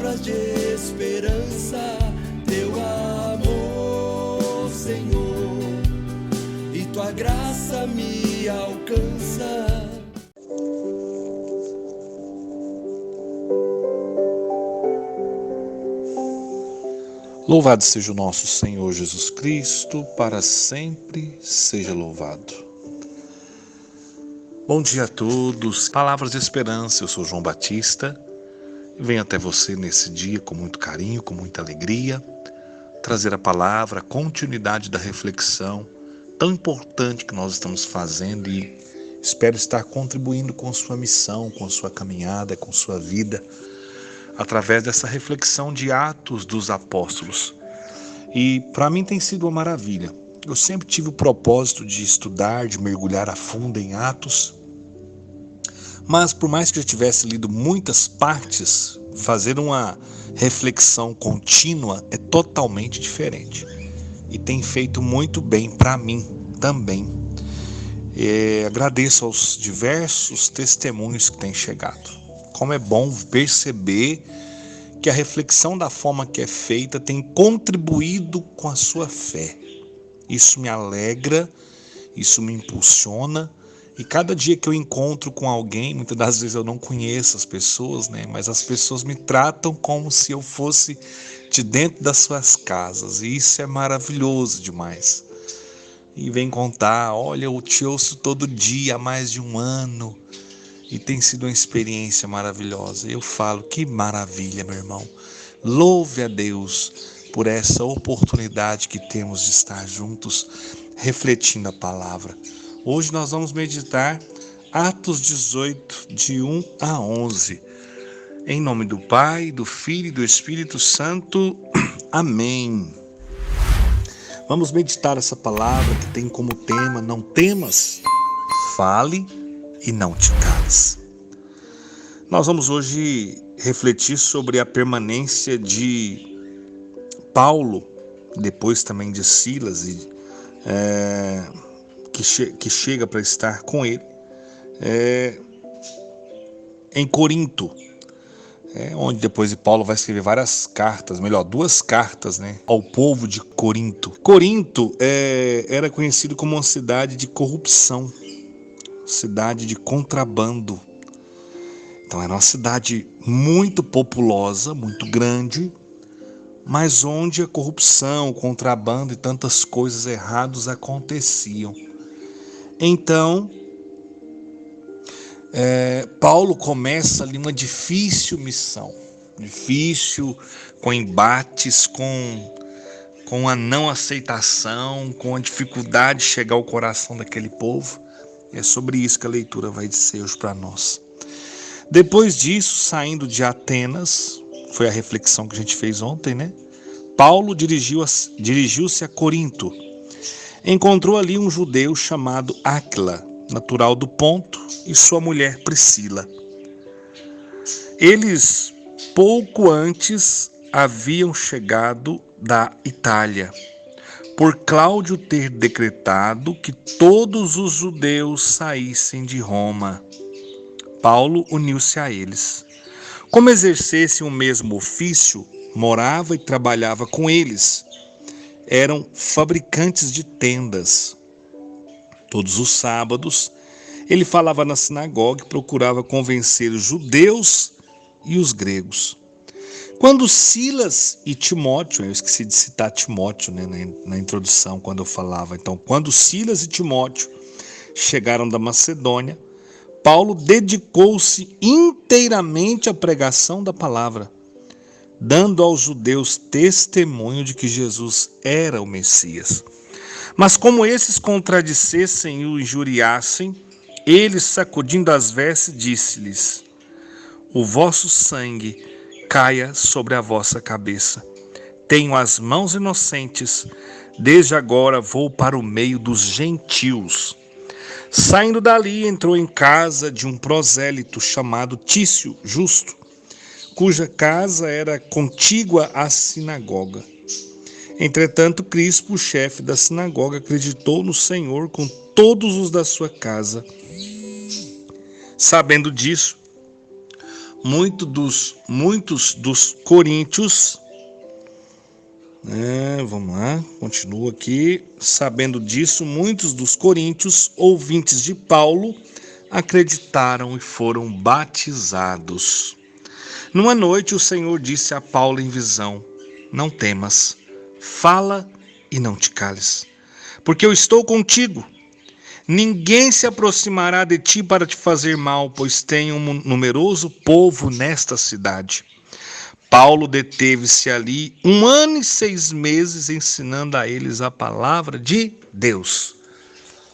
palavras de esperança, teu amor, Senhor, e tua graça me alcança. Louvado seja o nosso Senhor Jesus Cristo, para sempre seja louvado. Bom dia a todos, palavras de esperança, eu sou João Batista e venho até você nesse dia com muito carinho, com muita alegria, trazer a palavra, a continuidade da reflexão tão importante que nós estamos fazendo e espero estar contribuindo com sua missão, com sua caminhada, com sua vida, através dessa reflexão de Atos dos Apóstolos. E para mim tem sido uma maravilha. Eu sempre tive o propósito de estudar, de mergulhar a fundo em Atos, mas por mais que eu tivesse lido muitas partes, fazer uma reflexão contínua é totalmente diferente. E tem feito muito bem para mim também. Agradeço aos diversos testemunhos que têm chegado. Como é bom perceber que a reflexão da forma que é feita tem contribuído com a sua fé. Isso me alegra, isso me impulsiona, e cada dia que eu encontro com alguém, muitas das vezes eu não conheço as pessoas, mas as pessoas me tratam como se eu fosse de dentro das suas casas, e isso é maravilhoso demais. E vem contar, olha, eu te ouço todo dia há mais de um ano, e tem sido uma experiência maravilhosa. Eu falo, que maravilha, meu irmão. Louve a Deus por essa oportunidade que temos de estar juntos, refletindo a palavra. Hoje nós vamos meditar Atos 18, de 1 a 11. Em nome do Pai, do Filho e do Espírito Santo. Amém. Vamos meditar essa palavra que tem como tema: não temas, fale e não te cales. Nós vamos hoje refletir sobre a permanência de Paulo, depois também de Silas, que chega para estar com ele em Corinto, onde depois de Paulo vai escrever várias cartas, duas cartas, ao povo de Corinto. Corinto era conhecido como uma cidade de corrupção, cidade de contrabando. Então era uma cidade muito populosa, muito grande, mas onde a corrupção, o contrabando e tantas coisas erradas aconteciam. Então, Paulo começa ali uma difícil missão, com embates, com a não aceitação, com a dificuldade de chegar ao coração daquele povo. É sobre isso que a leitura vai dizer hoje para nós. Depois disso, saindo de Atenas, foi a reflexão que a gente fez ontem, Paulo dirigiu-se a Corinto. Encontrou ali um judeu chamado Áquila, natural do Ponto, e sua mulher Priscila. Eles, pouco antes, haviam chegado da Itália, por Cláudio ter decretado que todos os judeus saíssem de Roma. Paulo uniu-se a eles. Como exercessem o mesmo ofício, morava e trabalhava com eles. Eram fabricantes de tendas. Todos os sábados, ele falava na sinagoga e procurava convencer os judeus e os gregos. Quando Silas e Timóteo, eu esqueci de citar Timóteo na introdução quando eu falava. Então, quando Silas e Timóteo chegaram da Macedônia, Paulo dedicou-se inteiramente à pregação da palavra, dando aos judeus testemunho de que Jesus era o Messias. Mas como esses contradissessem e o injuriassem, ele, sacudindo as vestes, disse-lhes: o vosso sangue caia sobre a vossa cabeça. Tenho as mãos inocentes, desde agora vou para o meio dos gentios. Saindo dali, entrou em casa de um prosélito chamado Tício Justo, cuja casa era contígua à sinagoga. Entretanto, Crispo, o chefe da sinagoga, acreditou no Senhor com todos os da sua casa. Sabendo disso, muitos dos coríntios, vamos lá, continua aqui. Sabendo disso, muitos dos coríntios, ouvintes de Paulo, acreditaram e foram batizados. Numa noite, o Senhor disse a Paulo em visão: não temas, fala e não te cales, porque eu estou contigo. Ninguém se aproximará de ti para te fazer mal, pois tem um numeroso povo nesta cidade. Paulo deteve-se ali 1 ano e 6 meses, ensinando a eles a palavra de Deus.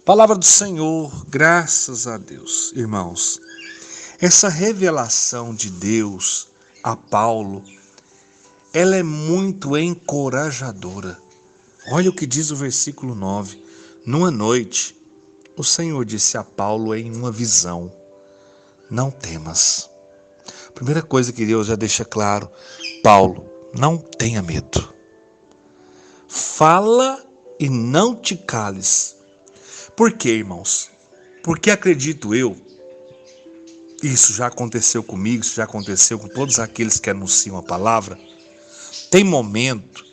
Palavra do Senhor, graças a Deus. Irmãos, essa revelação de Deus a Paulo, ela é muito encorajadora. Olha o que diz o versículo 9. Numa noite, o Senhor disse a Paulo em uma visão: não temas. Primeira coisa que Deus já deixa claro: Paulo, não tenha medo. Fala e não te cales. Por quê, irmãos? Porque acredito eu, isso já aconteceu comigo, isso já aconteceu com todos aqueles que anunciam a palavra. Tem momento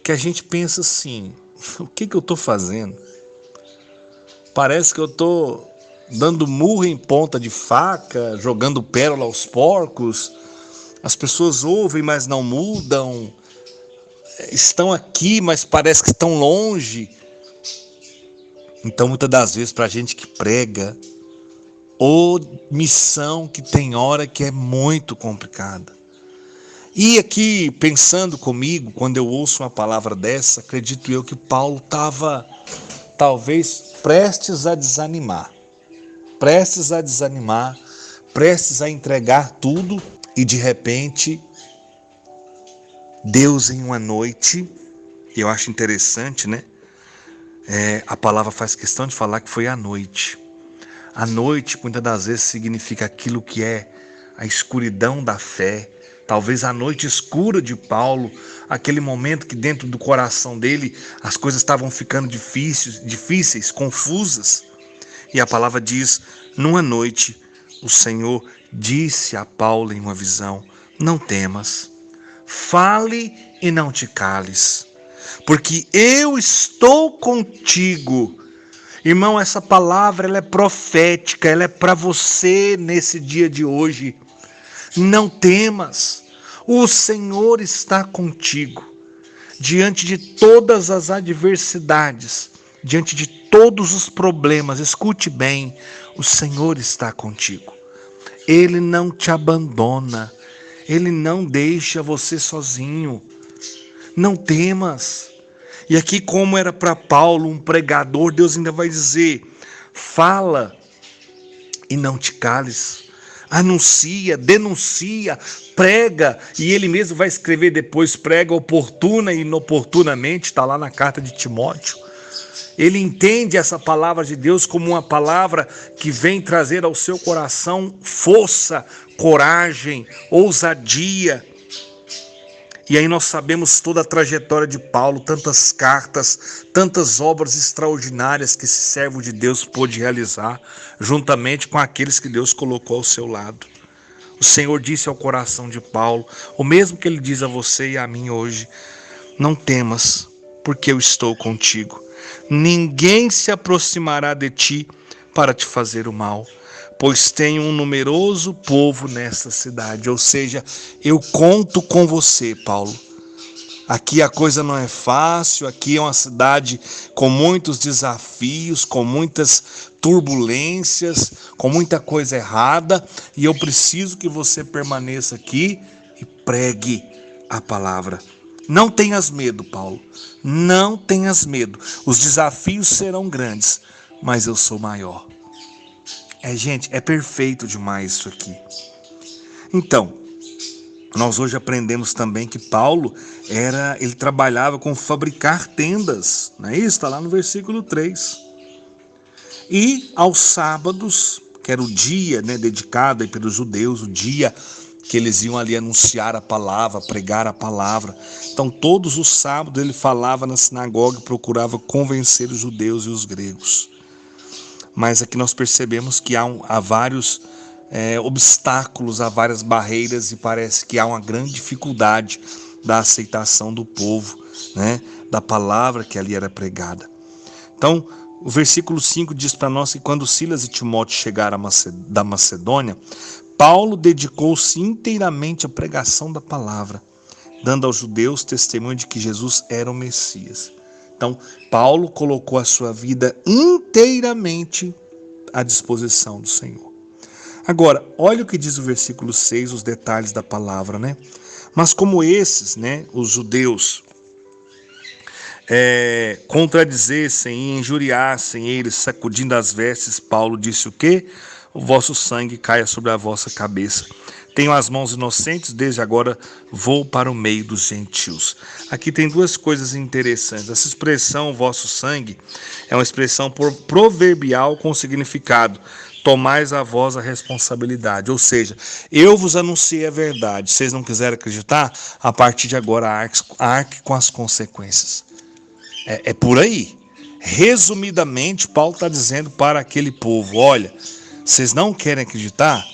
que a gente pensa assim: o que eu estou fazendo? Parece que eu estou dando murro em ponta de faca, jogando pérola aos porcos. As pessoas ouvem, mas não mudam. Estão aqui, mas parece que estão longe. Então, muitas das vezes, para a gente que prega, ou missão que tem hora que é muito complicada. E aqui, pensando comigo, quando eu ouço uma palavra dessa, acredito eu que Paulo estava, talvez, prestes a desanimar, prestes a entregar tudo, e de repente, Deus em uma noite, eu acho interessante, né? A palavra faz questão de falar que foi à noite. A noite, muitas das vezes, significa aquilo que é a escuridão da fé. Talvez a noite escura de Paulo, aquele momento que dentro do coração dele as coisas estavam ficando difíceis, confusas. E a palavra diz: numa noite, o Senhor disse a Paulo em uma visão: não temas, fale e não te cales, porque eu estou contigo. Irmão, essa palavra ela é profética, ela é para você nesse dia de hoje. Não temas, o Senhor está contigo. Diante de todas as adversidades, diante de todos os problemas, escute bem, o Senhor está contigo. Ele não te abandona, Ele não deixa você sozinho. Não temas. E aqui, como era para Paulo, um pregador, Deus ainda vai dizer: fala e não te cales. Anuncia, denuncia, prega, e ele mesmo vai escrever depois: prega oportuna e inoportunamente, está lá na carta de Timóteo. Ele entende essa palavra de Deus como uma palavra que vem trazer ao seu coração força, coragem, ousadia. E aí nós sabemos toda a trajetória de Paulo, tantas cartas, tantas obras extraordinárias que esse servo de Deus pôde realizar, juntamente com aqueles que Deus colocou ao seu lado. O Senhor disse ao coração de Paulo, o mesmo que Ele diz a você e a mim hoje: não temas, porque eu estou contigo. Ninguém se aproximará de ti para te fazer o mal, pois tem um numeroso povo nesta cidade. Ou seja, eu conto com você, Paulo. Aqui a coisa não é fácil, aqui é uma cidade com muitos desafios, com muitas turbulências, com muita coisa errada, e eu preciso que você permaneça aqui e pregue a palavra. Não tenhas medo, Paulo, não tenhas medo. Os desafios serão grandes, mas eu sou maior. Gente, é perfeito demais isso aqui. Então, nós hoje aprendemos também que Paulo ele trabalhava com fabricar tendas, não é isso? Está lá no versículo 3. E aos sábados, que era o dia, né, dedicado aí pelos judeus, o dia que eles iam ali anunciar a palavra, pregar a palavra. Então, todos os sábados ele falava na sinagoga e procurava convencer os judeus e os gregos. Mas aqui nós percebemos que há vários obstáculos, há várias barreiras e parece que há uma grande dificuldade da aceitação do povo, né, da palavra que ali era pregada. Então, o versículo 5 diz para nós que quando Silas e Timóteo chegaram da Macedônia, Paulo dedicou-se inteiramente à pregação da palavra, dando aos judeus testemunho de que Jesus era o Messias. Então, Paulo colocou a sua vida inteiramente à disposição do Senhor. Agora, olha o que diz o versículo 6, os detalhes da palavra, né? Mas como esses, né, os judeus, contradizessem e injuriassem eles, sacudindo as vestes, Paulo disse o quê? O vosso sangue caia sobre a vossa cabeça. Tenho as mãos inocentes, desde agora vou para o meio dos gentios. Aqui tem duas coisas interessantes. Essa expressão, vosso sangue, é uma expressão proverbial com significado: tomais a vós a responsabilidade. Ou seja, eu vos anunciei a verdade. Vocês não quiserem acreditar? A partir de agora, arque com as consequências. É por aí. Resumidamente, Paulo está dizendo para aquele povo: olha, vocês não querem acreditar?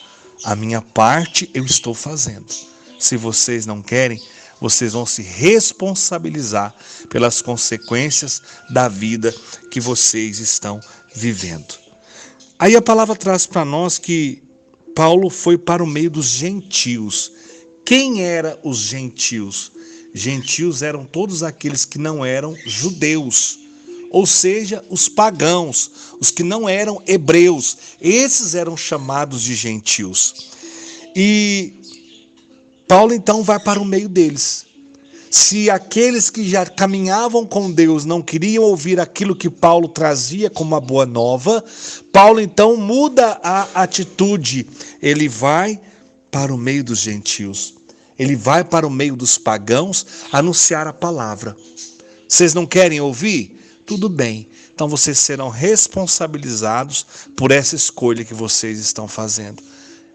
A minha parte eu estou fazendo. Se vocês não querem, vocês vão se responsabilizar pelas consequências da vida que vocês estão vivendo. Aí a palavra traz para nós que Paulo foi para o meio dos gentios. Quem eram os gentios? Gentios eram todos aqueles que não eram judeus, ou seja, os pagãos, os que não eram hebreus. Esses eram chamados de gentios. E Paulo então vai para o meio deles. Se aqueles que já caminhavam com Deus não queriam ouvir aquilo que Paulo trazia como uma boa nova, Paulo então muda a atitude. Ele vai para o meio dos gentios. Ele vai para o meio dos pagãos anunciar a palavra. Vocês não querem ouvir? Tudo bem. Então vocês serão responsabilizados por essa escolha que vocês estão fazendo.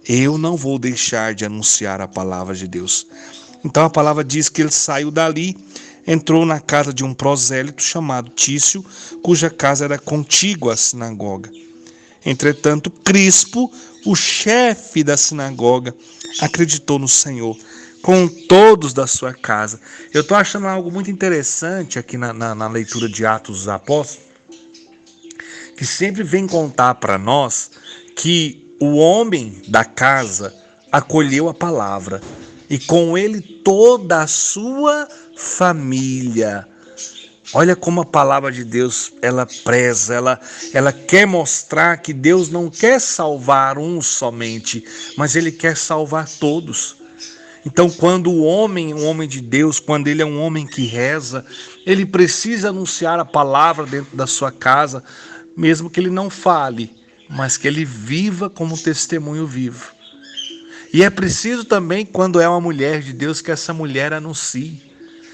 Eu não vou deixar de anunciar a palavra de Deus. Então a palavra diz que ele saiu dali, entrou na casa de um prosélito chamado Tício, cuja casa era contígua à sinagoga. Entretanto, Crispo, o chefe da sinagoga, acreditou no Senhor, com todos da sua casa. Eu estou achando algo muito interessante aqui na leitura de Atos dos Apóstolos, que sempre vem contar para nós que o homem da casa acolheu a palavra, e com ele toda a sua família. Olha como a palavra de Deus, ela preza, ela quer mostrar que Deus não quer salvar um somente, mas Ele quer salvar todos. Então, quando um homem de Deus, quando ele é um homem que reza, ele precisa anunciar a palavra dentro da sua casa, mesmo que ele não fale, mas que ele viva como testemunho vivo. E é preciso também, quando é uma mulher de Deus, que essa mulher anuncie.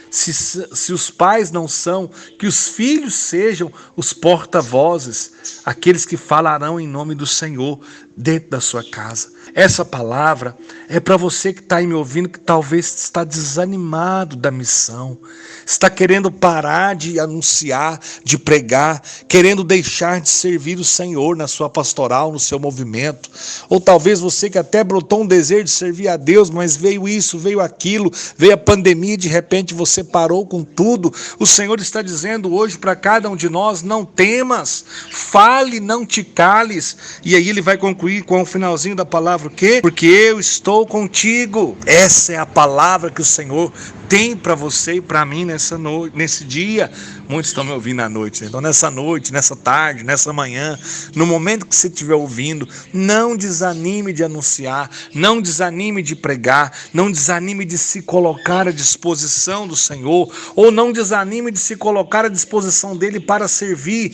Se os pais não são, que os filhos sejam os porta-vozes, aqueles que falarão em nome do Senhor dentro da sua casa. Essa palavra é para você que está aí me ouvindo, que talvez está desanimado da missão, está querendo parar de anunciar, de pregar, querendo deixar de servir o Senhor na sua pastoral, no seu movimento. Ou talvez você que até brotou um desejo de servir a Deus, mas veio isso, veio aquilo, veio a pandemia e de repente você parou com tudo. O Senhor está dizendo hoje para cada um de nós: não temas, fale, não te cales. E aí ele vai concluir com o finalzinho da palavra o quê? Porque eu estou contigo. Essa é a palavra que o Senhor tem para você e para mim nesse dia. Muitos estão me ouvindo à noite, então nessa noite, nessa tarde, nessa manhã, no momento que você estiver ouvindo, não desanime de anunciar, não desanime de pregar, não desanime de se colocar à disposição do Senhor, ou não desanime de se colocar à disposição dele para servir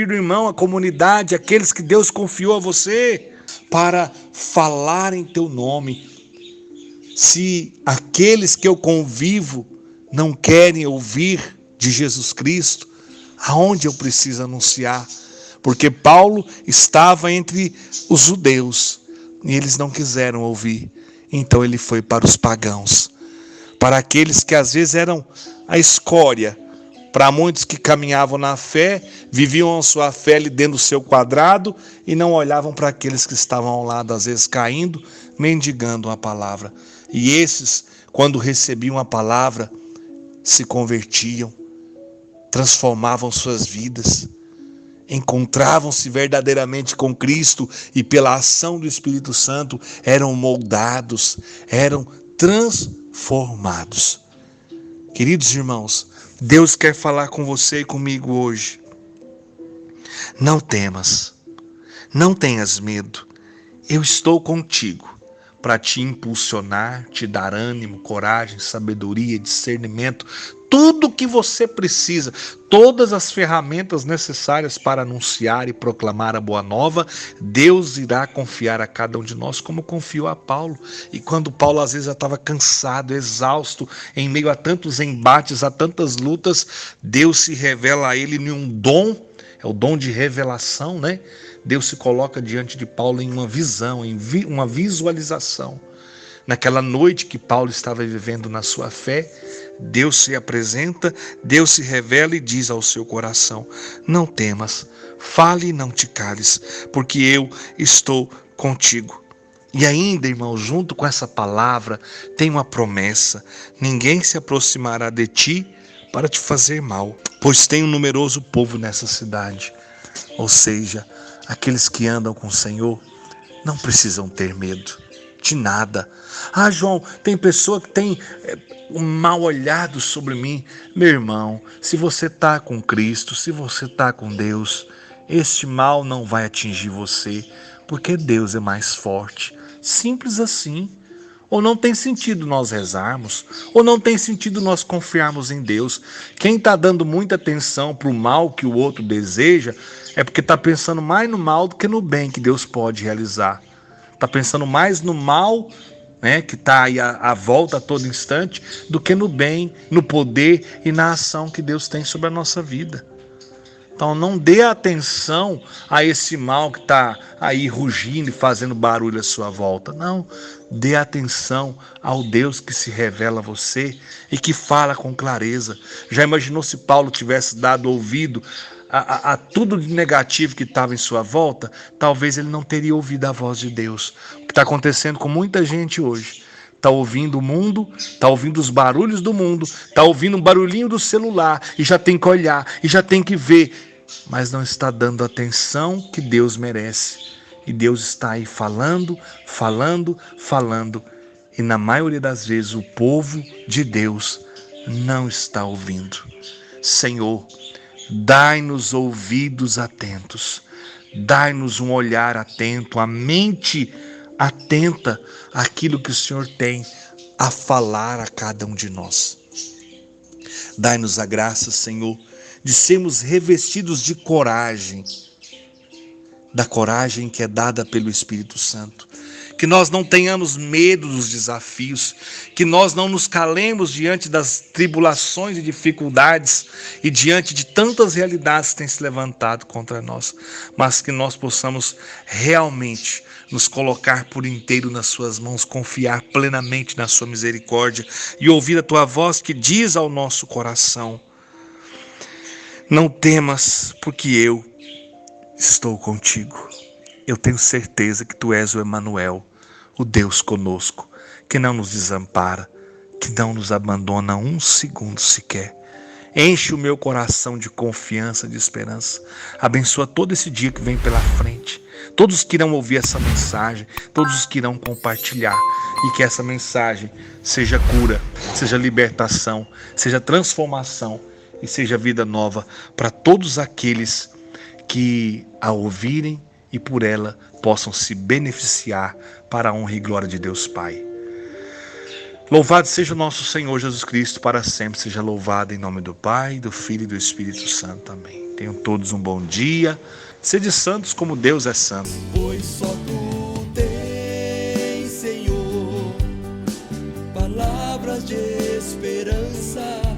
o irmão, a comunidade, aqueles que Deus confiou a você, para falar em teu nome. Se aqueles que eu convivo não querem ouvir de Jesus Cristo, aonde eu preciso anunciar? Porque Paulo estava entre os judeus e eles não quiseram ouvir. Então ele foi para os pagãos, para aqueles que às vezes eram a escória, Para muitos que caminhavam na fé, viviam a sua fé ali dentro do seu quadrado e não olhavam para aqueles que estavam ao lado, às vezes caindo, mendigando a palavra. E esses, quando recebiam a palavra, se convertiam, transformavam suas vidas, encontravam-se verdadeiramente com Cristo e pela ação do Espírito Santo eram moldados, eram transformados. Queridos irmãos, Deus quer falar com você e comigo hoje. Não temas, não tenhas medo. Eu estou contigo para te impulsionar, te dar ânimo, coragem, sabedoria, discernimento, tudo o que você precisa, todas as ferramentas necessárias para anunciar e proclamar a boa nova, Deus irá confiar a cada um de nós, como confiou a Paulo. E quando Paulo às vezes já estava cansado, exausto, em meio a tantos embates, a tantas lutas, Deus se revela a ele em um dom, é o dom de revelação, né? Deus se coloca diante de Paulo em uma visão, em uma visualização. Naquela noite que Paulo estava vivendo na sua fé, Deus se apresenta, Deus se revela e diz ao seu coração: não temas, fale e não te cales, porque eu estou contigo. E ainda, irmão, junto com essa palavra, tem uma promessa: ninguém se aproximará de ti para te fazer mal, pois tem um numeroso povo nessa cidade. Ou seja, aqueles que andam com o Senhor não precisam ter medo de nada. Ah, João, tem pessoa que tem um mal olhado sobre mim. Meu irmão, se você está com Cristo, se você está com Deus, este mal não vai atingir você, porque Deus é mais forte. Simples assim. Ou não tem sentido nós rezarmos, ou não tem sentido nós confiarmos em Deus. Quem está dando muita atenção para o mal que o outro deseja, é porque está pensando mais no mal do que no bem que Deus pode realizar. Está pensando mais no mal, né, que está aí à volta a todo instante, do que no bem, no poder e na ação que Deus tem sobre a nossa vida. Então não dê atenção a esse mal que está aí rugindo e fazendo barulho à sua volta. Não, dê atenção ao Deus que se revela a você e que fala com clareza. Já imaginou se Paulo tivesse dado ouvido a tudo de negativo que estava em sua volta? Talvez ele não teria ouvido a voz de Deus. O que está acontecendo com muita gente hoje? Está ouvindo o mundo, está ouvindo os barulhos do mundo, está ouvindo um barulhinho do celular e já tem que olhar e já tem que ver, mas não está dando a atenção que Deus merece. E Deus está aí falando, falando, falando. E na maioria das vezes o povo de Deus não está ouvindo. Senhor, dai-nos ouvidos atentos, dai-nos um olhar atento, a mente atenta àquilo que o Senhor tem a falar a cada um de nós. Dai-nos a graça, Senhor, de sermos revestidos de coragem, da coragem que é dada pelo Espírito Santo. Que nós não tenhamos medo dos desafios, que nós não nos calemos diante das tribulações e dificuldades e diante de tantas realidades que têm se levantado contra nós, mas que nós possamos realmente nos colocar por inteiro nas suas mãos, confiar plenamente na sua misericórdia e ouvir a tua voz que diz ao nosso coração: não temas, porque eu estou contigo. Eu tenho certeza que tu és o Emanuel, o Deus conosco, que não nos desampara, que não nos abandona um segundo sequer. Enche o meu coração de confiança, de esperança. Abençoa todo esse dia que vem pela frente. Todos que irão ouvir essa mensagem, todos os que irão compartilhar. E que essa mensagem seja cura, seja libertação, seja transformação e seja vida nova para todos aqueles que a ouvirem e por ela possam se beneficiar para a honra e glória de Deus Pai. Louvado seja o nosso Senhor Jesus Cristo, para sempre seja louvado, em nome do Pai, do Filho e do Espírito Santo. Amém. Tenham todos um bom dia. Sede santos como Deus é santo. Pois só tu tens, Senhor, palavras de esperança.